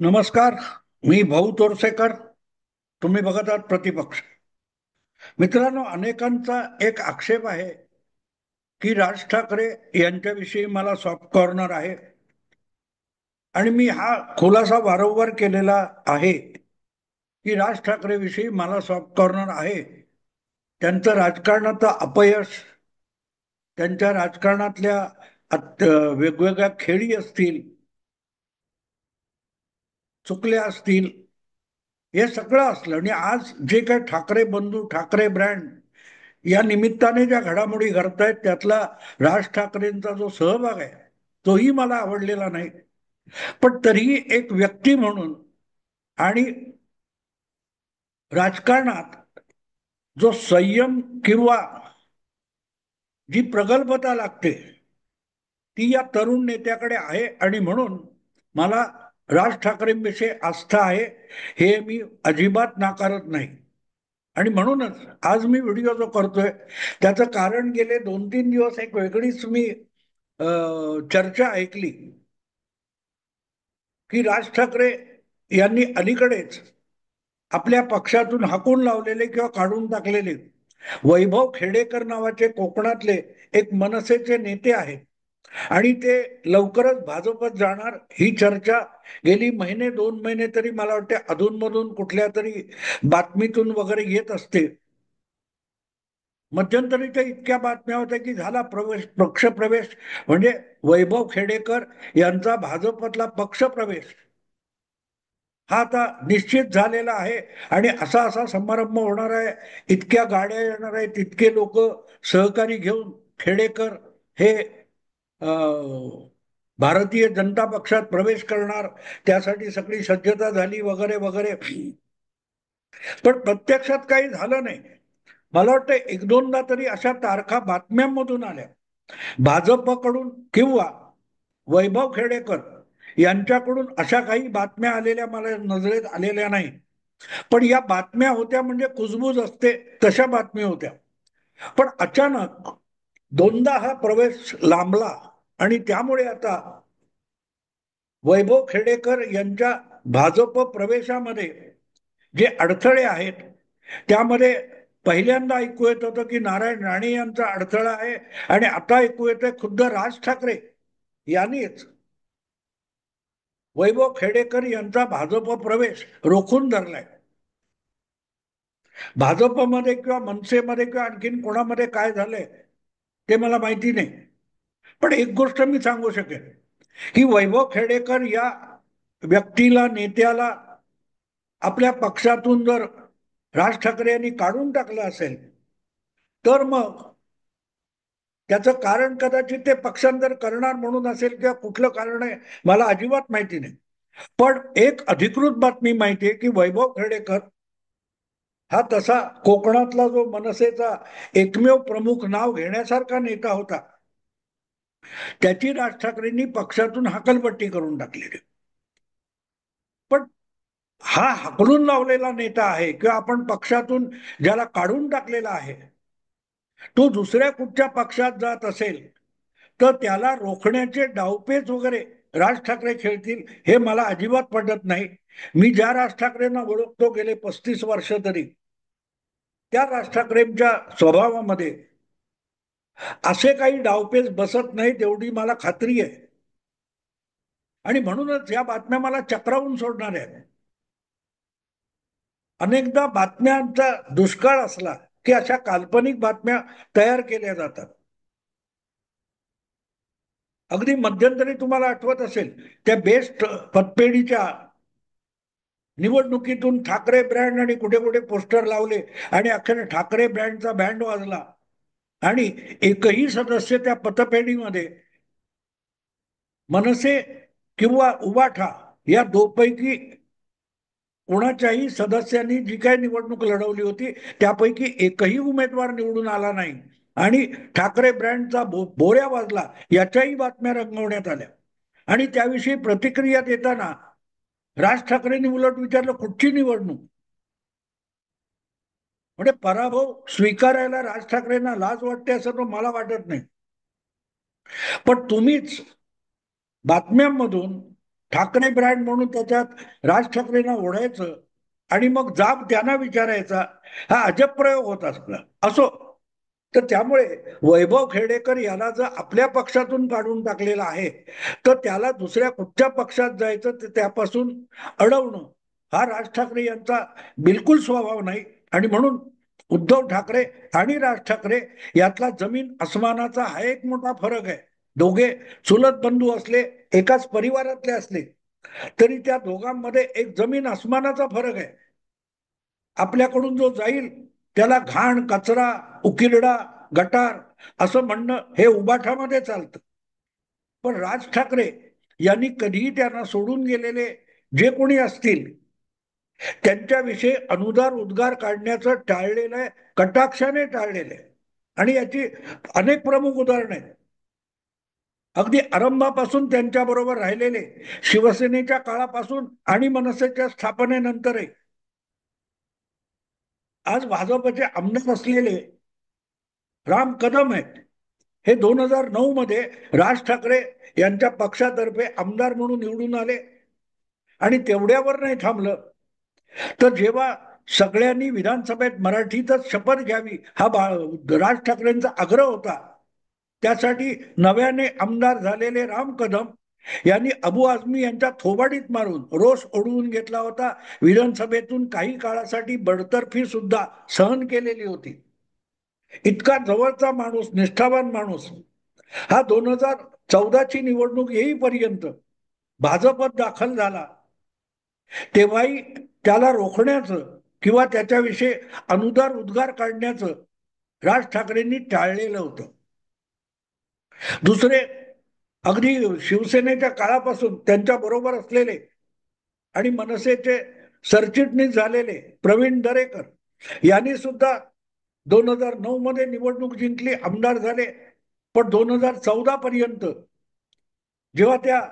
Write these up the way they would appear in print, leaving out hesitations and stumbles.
नमस्कार. मी भाऊ तोरसेकर. तुम्ही बघत आहात प्रतिपक्ष. मित्रांनो, अनेकांचा एक आक्षेप आहे की राज ठाकरे यांच्याविषयी मला सॉफ्ट कॉर्नर आहे. आणि मी हा खुलासा वारंवार केलेला आहे की राज ठाकरे विषयी मला सॉफ्ट कॉर्नर आहे. त्यांचं राजकारणाचं अपयश, त्यांच्या राजकारणातल्या वेगवेगळ्या खेळी असतील, चुकल्या असतील, हे सगळं असलं आणि आज जे काही ठाकरे बंधू, ठाकरे ब्रँड या निमित्ताने ज्या घडामोडी घडतायत त्यातला राज ठाकरेंचा जो सहभाग आहे तोही मला आवडलेला नाही. पण तरीही एक व्यक्ती म्हणून आणि राजकारणात जो संयम किंवा जी प्रगल्भता लागते ती या तरुण नेत्याकडे आहे आणि म्हणून मला राज ठाकरेंविषयी आस्था आहे, हे मी अजिबात नाकारत नाही. आणि म्हणूनच आज मी व्हिडिओ जो करतोय त्याचं कारण गेले 2-3 दिवस एक वेगळीच मी चर्चा ऐकली की राज ठाकरे यांनी अलीकडेच आपल्या पक्षातून हाकून लावलेले किंवा काढून टाकलेले वैभव खेडेकर नावाचे कोकणातले एक मनसेचे नेते आहेत आणि ते लवकरच भाजपत जाणार, ही चर्चा गेली महिने 2 महिने तरी मला वाटते अधूनमधून कुठल्या तरी बातमीतून वगैरे येत असते. मध्यंतरीच्या इतक्या बातम्या होत्या की झाला प्रवेश, पक्षप्रवेश, म्हणजे वैभव खेडेकर यांचा भाजपतला पक्षप्रवेश हा आता निश्चित झालेला आहे आणि असा असा समारंभ होणार आहे, इतक्या गाड्या येणार आहेत, इतके लोक सहकारी घेऊन खेडेकर हे भारतीय जनता पक्षात प्रवेश करणार, त्यासाठी सगळी सज्जता झाली वगैरे वगैरे. पण प्रत्यक्षात काही झालं नाही. मला वाटतं एक दोनदा तरी अशा तारखा बातम्यांमधून आल्या भाजपकडून किंवा वैभव खेडेकर यांच्याकडून, अशा काही बातम्या आलेल्या मला नजरेत आलेल्या नाही. पण या बातम्या होत्या म्हणजे कुजबूज असते तशा बातम्या होत्या. पण अचानक दोनदा हा प्रवेश लांबला आणि त्यामुळे आता वैभव खेडेकर यांच्या भाजप प्रवेशामध्ये जे अडथळे आहेत त्यामध्ये पहिल्यांदा ऐकू येत होतं की नारायण राणे यांचा अडथळा आहे आणि आता ऐकू येतंय खुद्द राज ठाकरे यांनीच वैभव खेडेकर यांचा भाजप प्रवेश रोखून धरलाय. भाजपमध्ये किंवा मनसेमध्ये किंवा आणखीन कोणामध्ये काय झालंय ते मला माहिती नाही. पण एक गोष्ट मी सांगू शकेन की वैभव खेडेकर या व्यक्तीला, नेत्याला आपल्या पक्षातून जर राज ठाकरे यांनी काढून टाकलं असेल तर मग त्याचं कारण कदाचित ते पक्षांतर करणार म्हणून असेल किंवा कुठलं कारण आहे मला अजिबात माहिती नाही. पण एक अधिकृत बातमी माहिती आहे की वैभव खेडेकर हा तसा कोकणातला जो मनसेचा एकमेव प्रमुख नाव घेण्यासारखा नेता होता, त्याची राज ठाकरेंनी पक्षातून हकलपट्टी करून टाकलेली. पण हा हकलून लावलेला नेता आहे किंवा आपण पक्षातून ज्याला काढून टाकलेला आहे तो दुसऱ्या कुठच्या पक्षात जात असेल तर त्याला रोखण्याचे डावपेच वगैरे राज ठाकरे खेळतील हे मला अजिबात पटत नाही. मी ज्या राज ठाकरेंना ओळखतो गेले 35 वर्ष तरी, त्या राज ठाकरेंच्या स्वभावामध्ये असे काही डावपेच बसत नाहीत एवढी मला खात्री आहे. आणि म्हणूनच या बातम्या मला चक्रावून सोडणार आहेत. अनेकदा बातम्यांचा दुष्काळ असला की अशा काल्पनिक बातम्या तयार केल्या जातात. अगदी मध्यंतरी तुम्हाला आठवत असेल त्या बेस्ट पतपेढीच्या निवडणुकीतून ठाकरे ब्रँड आणि कुठे कुठे पोस्टर लावले आणि अखेर ठाकरे ब्रँडचा बँड वाजला आणि एकही सदस्य त्या पतपेढीमध्ये मनसे किंवा उबाठा या दोपैकी कोणाच्याही सदस्यांनी जी काही निवडणूक लढवली होती त्यापैकी एकही उमेदवार निवडून आला नाही आणि ठाकरे ब्रँडचा बोऱ्या वाजला याच्याही बातम्या रंगवण्यात आल्या. आणि त्याविषयी प्रतिक्रिया देताना राज ठाकरेंनी उलट विचारलं कुठची निवडणूक. म्हणजे पराभव स्वीकारायला राज ठाकरेंना लाज वाटते असं तो मला वाटत नाही. पण तुम्हीच बातम्यांमधून ठाकरे ब्रँड म्हणून त्याच्यात राज ठाकरेंना ओढायचं आणि मग जाब त्यांना विचारायचा, हा अजब प्रयोग होत असला असो. तर त्यामुळे वैभव खेडेकर याला जर आपल्या पक्षातून काढून टाकलेला आहे, तर त्याला दुसऱ्या कुठच्या पक्षात जायचं ते त्यापासून अडवणं हा राज ठाकरे यांचा बिलकुल स्वभाव नाही. आणि म्हणून उद्धव ठाकरे आणि राज ठाकरे यातला जमीन अस्मानाचा हा एक मोठा फरक आहे. दोघे चुलत बंधू असले, एकाच परिवारातले असले, तरी त्या दोघांमध्ये एक जमीन अस्मानाचा फरक आहे. आपल्याकडून जो जाईल त्याला घाण, कचरा, उकिरडा, गटार असं म्हणणं हे उबाठामध्ये चालतं. पण राज ठाकरे यांनी कधीही त्यांना सोडून गेलेले जे कोणी असतील त्यांच्याविषयी अनुदार उद्गार काढण्याचं टाळलेलं आहे, कटाक्षाने टाळलेलं आहे. आणि याची अनेक प्रमुख उदाहरणं आहेत. अगदी आरंभापासून त्यांच्या बरोबर राहिलेले, शिवसेनेच्या काळापासून आणि मनसेच्या स्थापनेनंतरही आज भाजपचे आमदार असलेले राम कदम आहेत. हे 2009 मध्ये राज ठाकरे यांच्या पक्षातर्फे आमदार म्हणून निवडून आले. आणि तेवढ्यावर नाही थांबलं, तर जेव्हा सगळ्यांनी विधानसभेत मराठीतच शपथ घ्यावी हा राज ठाकरेंचा आग्रह होता, त्यासाठी नव्याने आमदार झालेले राम कदम यांनी अबू आझमी यांच्या थोबाडीत मारून रोष ओढवून घेतला होता. विधानसभेतून काही काळासाठी बडतर्फी सुद्धा सहन केलेली होती. इतका जवळचा माणूस, निष्ठावान माणूस हा 2014ची निवडणूक येईपर्यंत भाजपत दाखल झाला, तेव्हाही त्याला रोखण्याचं किंवा त्याच्याविषयी अनुदार उद्गार काढण्याचं राज ठाकरेंनी टाळलेलं होतं. दुसरे, अगदी शिवसेनेच्या काळापासून त्यांच्या बरोबर असलेले आणि मनसेचे सरचिटणीस झालेले प्रवीण दरेकर यांनी सुद्धा 2009 मध्ये निवडणूक जिंकली, आमदार झाले. पण 2014 पर्यंत जेव्हा त्या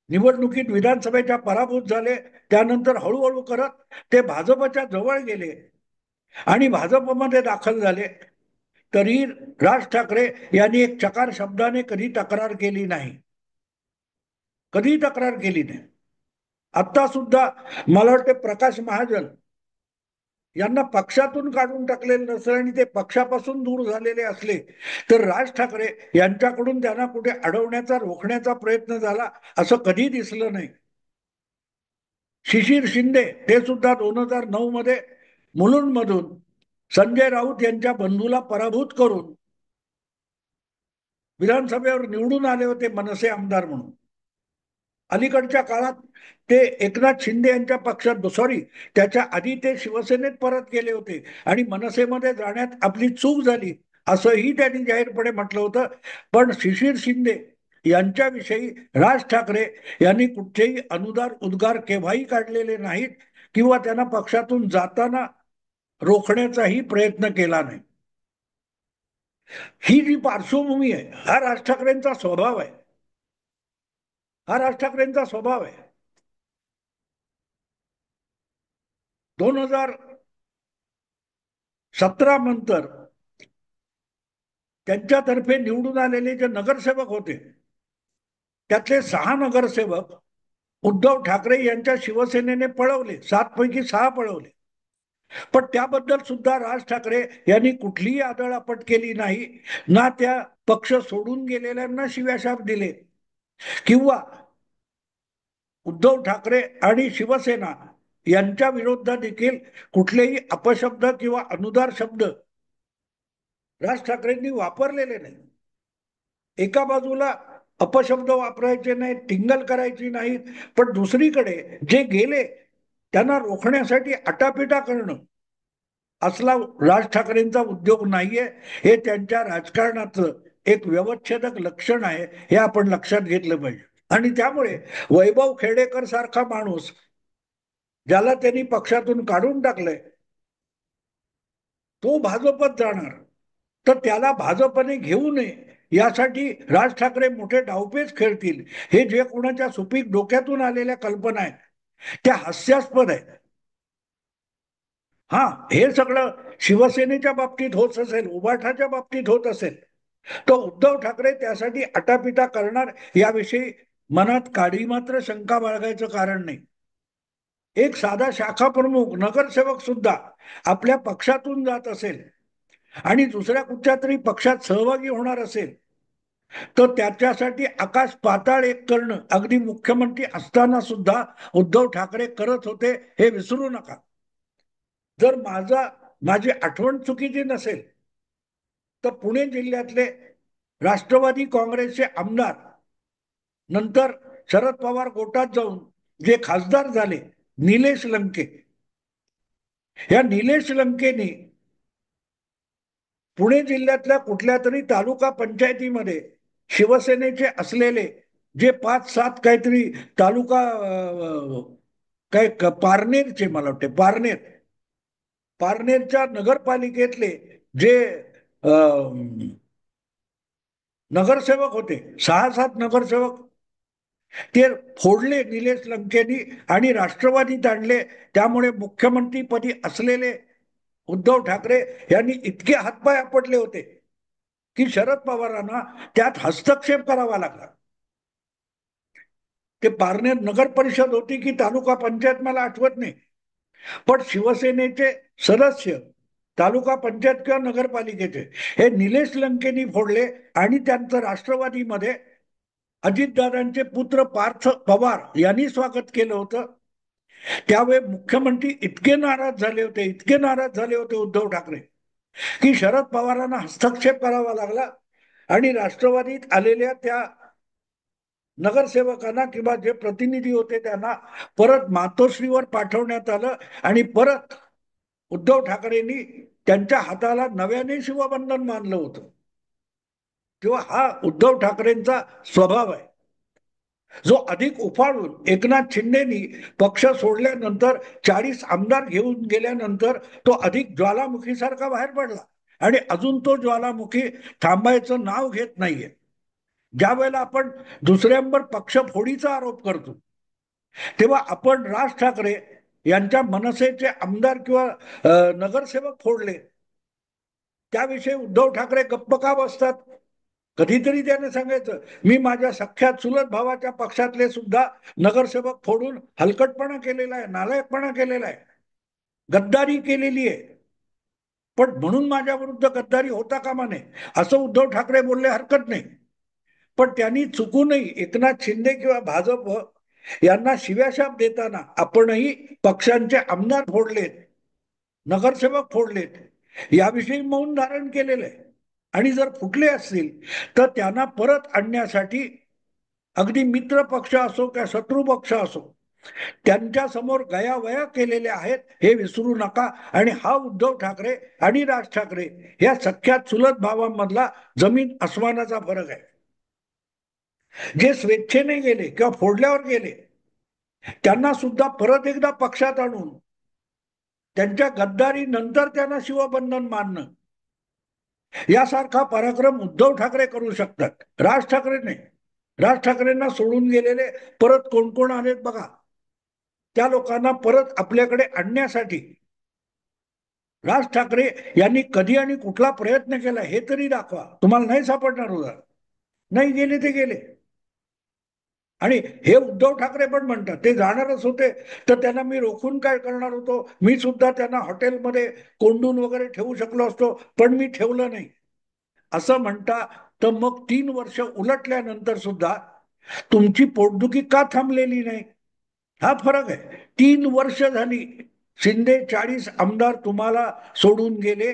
निवडणुकीत विधानसभेच्या पराभूत झाले, त्यानंतर हळूहळू करत ते भाजपच्या जवळ गेले आणि भाजपमध्ये दाखल झाले, तरी राज ठाकरे यांनी एक चकार शब्दाने कधी तक्रार केली नाही. कधी तक्रार केली नाही. आता सुद्धा मला वाटते प्रकाश महाजन यांना पक्षातून काढून टाकलेले नसले आणि ते पक्षापासून दूर झालेले असले, तर राज ठाकरे यांच्याकडून त्यांना कुठे अडवण्याचा, रोखण्याचा प्रयत्न झाला असं कधी दिसलं नाही. शिशिर शिंदे ते सुद्धा 2009 मध्ये मुलुंडमधून संजय राऊत यांच्या बंधूला पराभूत करून विधानसभेवर निवडून आले होते मनसे आमदार म्हणून. अलीकडच्या काळात ते एकनाथ शिंदे यांच्या पक्षात, सॉरी, त्याच्या आधी ते शिवसेनेत परत गेले होते आणि मनसेमध्ये जाण्यात आपली चूक झाली असंही त्यांनी जाहीरपणे म्हटलं होतं. पण शिशिर शिंदे यांच्याविषयी राज ठाकरे यांनी कुठचेही अनुदार उद्गार केव्हाही काढलेले नाहीत किंवा त्यांना पक्षातून जाताना रोखण्याचाही प्रयत्न केला नाही. ही जी पार्श्वभूमी आहे, हा राज ठाकरेंचा स्वभाव आहे. हा राज ठाकरेंचा स्वभाव आहे. 2017 नंतर त्यांच्यातर्फे निवडून आलेले जे नगरसेवक होते, त्यातले 6 नगरसेवक उद्धव ठाकरे यांच्या शिवसेनेने पळवले. 7 पैकी 6 पळवले. पण त्याबद्दल सुद्धा राज ठाकरे यांनी कुठलीही आदळआपट केली नाही. ना त्या पक्ष सोडून गेलेल्यांना शिव्याशाप दिले किंवा उद्धव ठाकरे आणि शिवसेना यांच्या विरोधात देखील कुठलेही अपशब्द किंवा अनुदार शब्द राज ठाकरेंनी वापरलेले नाही. एका बाजूला अपशब्द वापरायचे नाहीत, टिंगल करायची नाहीत, पण दुसरीकडे जे गेले त्यांना रोखण्यासाठी आटापिटा करणं असला राज ठाकरेंचा उद्योग नाहीये. हे त्यांच्या राजकारणाचं एक व्यवच्छेदक लक्षण आहे, हे आपण लक्षात घेतलं पाहिजे. आणि त्यामुळे वैभव खेडेकर सारखा माणूस ज्याला त्यांनी पक्षातून काढून टाकलंय, तो भाजपत जाणार, तर त्याला भाजपने घेऊ नये यासाठी राज ठाकरे मोठे डावपेच खेळतील. हे जे कोणाच्या सुपीक डोक्यातून आलेल्या कल्पना आहेत त्या हास्यास्पद आहेत. हा, हे सगळं शिवसेनेच्या बाबतीत होत असेल, उबाठाच्या बाबतीत होत असेल, तर उद्धव ठाकरे त्यासाठी आटापिटा करणार याविषयी मनात काडी मात्र शंका बाळगायचं कारण नाही. एक साधा शाखा प्रमुख नगरसेवक सुद्धा आपल्या पक्षातून जात असेल आणि दुसऱ्या कुठच्या तरी पक्षात सहभागी होणार असेल तर त्याच्यासाठी आकाश पाताळ एक करणं अगदी मुख्यमंत्री असताना सुद्धा उद्धव ठाकरे करत होते, हे विसरू नका. जर माझी आठवण चुकीची नसेल तर पुणे जिल्ह्यातले राष्ट्रवादी काँग्रेसचे आमदार नंतर शरद पवार गोटात जाऊन जे खासदार झाले, निलेश लंके, या निलेश लंकेनी पुणे जिल्ह्यातल्या कुठल्या तरी तालुका पंचायतीमध्ये शिवसेनेचे असलेले जे 5-7 काहीतरी तालुका काय पारनेरचे, मला वाटते पारनेरच्या नगरपालिकेतले जे नगरसेवक होते, 6-7 नगरसेवक, ते फोडले निलेश लंकेनी आणि राष्ट्रवादीत आणले. त्यामुळे मुख्यमंत्रीपदी असलेले उद्धव ठाकरे यांनी इतके हातपाय आपटले होते की शरद पवारांना त्यात हस्तक्षेप करावा लागला. ते पारनेर नगर परिषद होती की तालुका पंचायत मला आठवत नाही, पण शिवसेनेचे सदस्य तालुका पंचायत किंवा नगरपालिकेचे हे निलेश लंकेनी फोडले आणि त्यांचं राष्ट्रवादीमध्ये अजितदादांचे पुत्र पार्थ पवार यांनी स्वागत केलं होतं. त्यावेळी मुख्यमंत्री इतके नाराज झाले होते उद्धव ठाकरे की शरद पवारांना हस्तक्षेप करावा लागला आणि राष्ट्रवादीत आलेल्या त्या नगरसेवकांना किंवा जे प्रतिनिधी होते त्यांना परत मातोश्रीवर पाठवण्यात आलं आणि परत उद्धव ठाकरेंनी त्यांच्या हाताला नव्याने शिवबंधन मानलं होतं. तेव्हा हा उद्धव ठाकरेंचा स्वभाव आहे, जो अधिक उफाळून एकनाथ शिंदेनी पक्ष सोडल्यानंतर 40 आमदार घेऊन गेल्यानंतर तो अधिक ज्वालामुखीसारखा बाहेर पडला आणि अजून तो ज्वालामुखी थांबायचं नाव घेत नाहीये. ज्या वेळेला आपण दुसऱ्यांवर पक्ष फोडीचा आरोप करतो तेव्हा आपण राज ठाकरे यांच्या मनसेचे आमदार किंवा नगरसेवक फोडले त्याविषयी उद्धव ठाकरे गप्प का बसतात? कधीतरी त्याने सांगायचं, मी माझ्या सख्या चुलत भावाच्या पक्षातले सुद्धा नगरसेवक फोडून हलकटपणा केलेला आहे, नालायकपणा केलेला आहे, गद्दारी केलेली आहे, पण म्हणून माझ्या विरुद्ध गद्दारी होता कामा नये असं उद्धव ठाकरे बोलले, हरकत नाही. पण त्यांनी चुकूनही एकनाथ शिंदे किंवा भाजप यांना शिव्याशाप देताना आपणही पक्षांचे आमदार फोडलेत, नगरसेवक फोडलेत, याविषयी मौन धारण केलेलं आहे. आणि जर फुटले असतील तर त्यांना परत आणण्यासाठी अगदी मित्र पक्ष असो किंवा शत्रू पक्ष असो त्यांच्या समोर गयावया केलेल्या आहेत, हे विसरू नका. आणि हा उद्धव ठाकरे आणि राज ठाकरे या सख्या चुलत भावांमधला जमीन आसमानाचा फरक आहे. जे स्वेच्छेने गेले किंवा फोडल्यावर गेले त्यांना सुद्धा परत एकदा पक्षात आणून त्यांच्या गद्दारी नंतर त्यांना शिवबंधन मानणं यासारखा पराक्रम उद्धव ठाकरे करू शकतात, राज ठाकरे नाही. राज ठाकरेंना सोडून गेलेले परत कोण कोण आलेत बघा. त्या लोकांना परत आपल्याकडे आणण्यासाठी राज ठाकरे यांनी कधी आणि कुठला प्रयत्न केला हे तरी दाखवा. तुम्हाला नाही सापडणार उदाहरण. नाही गेले ते गेले. आणि हे उद्धव ठाकरे पण म्हणतात ते जाणारच होते तर त्यांना मी रोखून काय करणार होतो, मी सुद्धा त्यांना हॉटेलमध्ये कोंडून वगैरे ठेवू शकलो असतो, पण मी ठेवलं नाही असं म्हणता. तर मग 3 वर्ष उलटल्यानंतर सुद्धा तुमची पोटदुखी का थांबलेली नाही? हा फरक आहे. 3 वर्ष झाली शिंदे 40 आमदार तुम्हाला सोडून गेले,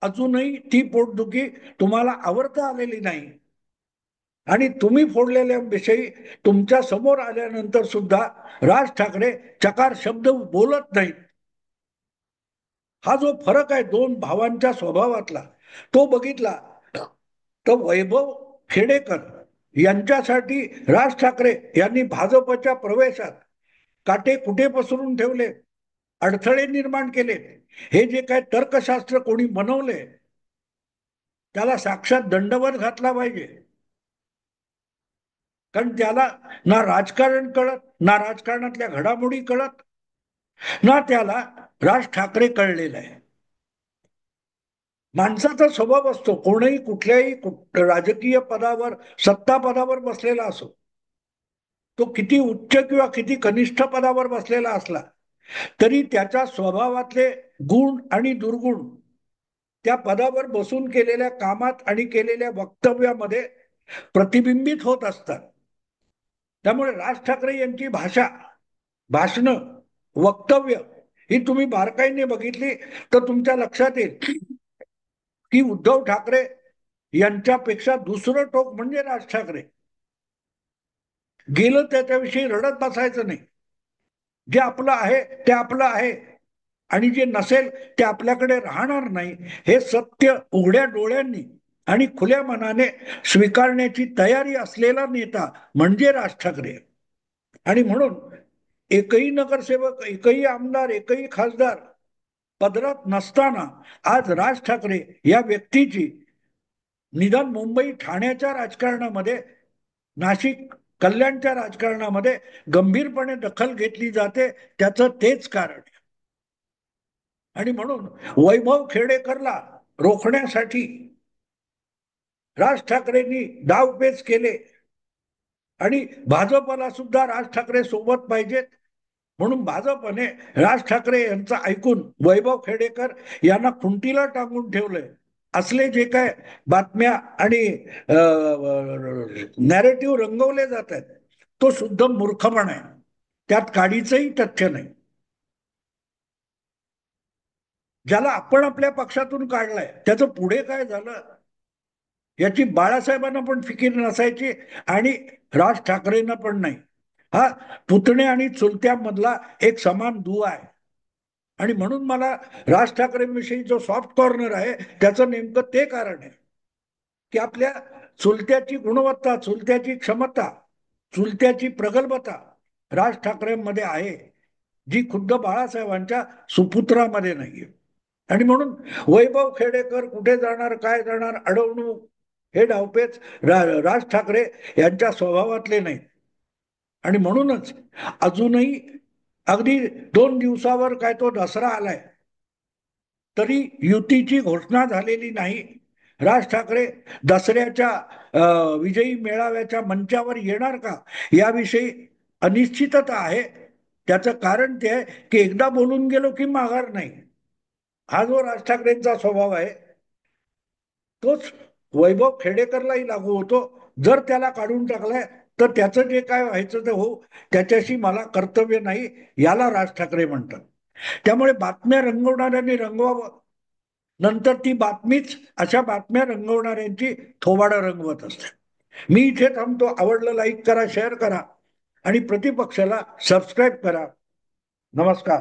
अजूनही ती पोटदुखी तुम्हाला आवरता आलेली नाही आणि तुम्ही फोडलेल्या विषयी तुमच्या समोर आल्यानंतर सुद्धा राज ठाकरे चकार शब्द बोलत नाहीत. हा जो फरक आहे दोन भावांच्या स्वभावातला तो बघितला तर वैभव खेडेकर यांच्यासाठी राज ठाकरे यांनी भाजपच्या प्रवेशात काटे कुठे पसरून ठेवले, अडथळे निर्माण केले. हे जे काय तर्कशास्त्र कोणी बनवले त्याला साक्षात दंडवत घातला पाहिजे. कारण त्याला ना राजकारण कळत, ना राजकारणातल्या घडामोडी कळत, ना त्याला राज ठाकरे कळलेला आहे. माणसाचा स्वभाव असतो, कोणीही कुठल्याही राजकीय पदावर, सत्ता पदावर बसलेला असो, तो किती उच्च किंवा किती कनिष्ठ पदावर बसलेला असला तरी त्याच्या स्वभावातले गुण आणि दुर्गुण त्या पदावर बसून केलेल्या कामात आणि केलेल्या वक्तव्यामध्ये प्रतिबिंबित होत असतात. त्यामुळे राज ठाकरे यांची भाषा, भाषणं, वक्तव्य ही तुम्ही बारकाईने बघितली तर तुमच्या लक्षात येईल की उद्धव ठाकरे यांच्यापेक्षा दुसरं टोक म्हणजे राज ठाकरे. गेलं त्याच्याविषयी रडत बसायचं नाही. जे आपलं आहे ते आपलं आहे आणि जे नसेल ते आपल्याकडे राहणार नाही, हे सत्य उघड्या डोळ्यांनी आणि खुल्या मनाने स्वीकारण्याची तयारी असलेला नेता म्हणजे राज ठाकरे. आणि म्हणून एकही नगरसेवक, एकही आमदार, एकही खासदार पदरात नसताना आज राज ठाकरे या व्यक्तीची निदान मुंबई ठाण्याच्या राजकारणामध्ये, नाशिक कल्याणच्या राजकारणामध्ये गंभीरपणे दखल घेतली जाते. त्याचं तेच कारण. आणि म्हणून वैभव खेडेकरला रोखण्यासाठी राज ठाकरेंनी डावपेच केले आणि भाजपला सुद्धा राज ठाकरे सोबत पाहिजेत म्हणून भाजपने राज ठाकरे यांचं ऐकून वैभव खेडेकर यांना खुंटीला टांगून ठेवलंय. असले जे काय बातम्या आणि नॅरेटिव्ह रंगवले जात आहेत तो शुद्ध मूर्खपणा आहे. त्यात काडीचंही तथ्य नाही. ज्याला आपण आपल्या पक्षातून काढलाय त्याचं पुढे काय झालं याची बाळासाहेबांना पण फिकीर नसायची आणि राज ठाकरेंना पण नाही. हा पुतणे आणि चुलत्यामधला एक समान दुवा आहे. आणि म्हणून मला राज ठाकरेंविषयी जो सॉफ्ट कॉर्नर आहे त्याचं नेमकं ते कारण आहे की आपल्या चुलत्याची गुणवत्ता, चुलत्याची क्षमता, चुलत्याची प्रगल्भता राज ठाकरेंमध्ये आहे, जी खुद्द बाळासाहेबांच्या सुपुत्रामध्ये नाहीये. आणि म्हणून वैभव खेडेकर कुठे जाणार, काय जाणार, अडवणूक, हे डावपेच राज ठाकरे यांच्या स्वभावातले नाही. आणि म्हणूनच अजूनही अगदी 2 दिवसावर काय तो दसरा आलाय तरी युतीची घोषणा झालेली नाही. राज ठाकरे दसऱ्याच्या विजयी मेळाव्याच्या मंचावर येणार का याविषयी अनिश्चितता आहे. त्याचं कारण ते आहे की एकदा बोलून गेलो की माघार नाही. हा जो राज ठाकरेंचा स्वभाव आहे तोच वैभव खेडेकरलाही लागू होतो. जर त्याला काढून टाकलाय तर त्याचं जे काय व्हायचं ते हो, त्याच्याशी मला कर्तव्य नाही, याला राज ठाकरे म्हणतात. त्यामुळे बातम्या रंगवणाऱ्यांनी रंगवावं, नंतर ती बातमीच अशा बातम्या रंगवणाऱ्यांची थोबाडं रंगवत असते. मी इथे थांबतो. आवडलं लाईक करा, शेअर करा आणि प्रतिपक्षाला सबस्क्राईब करा. नमस्कार.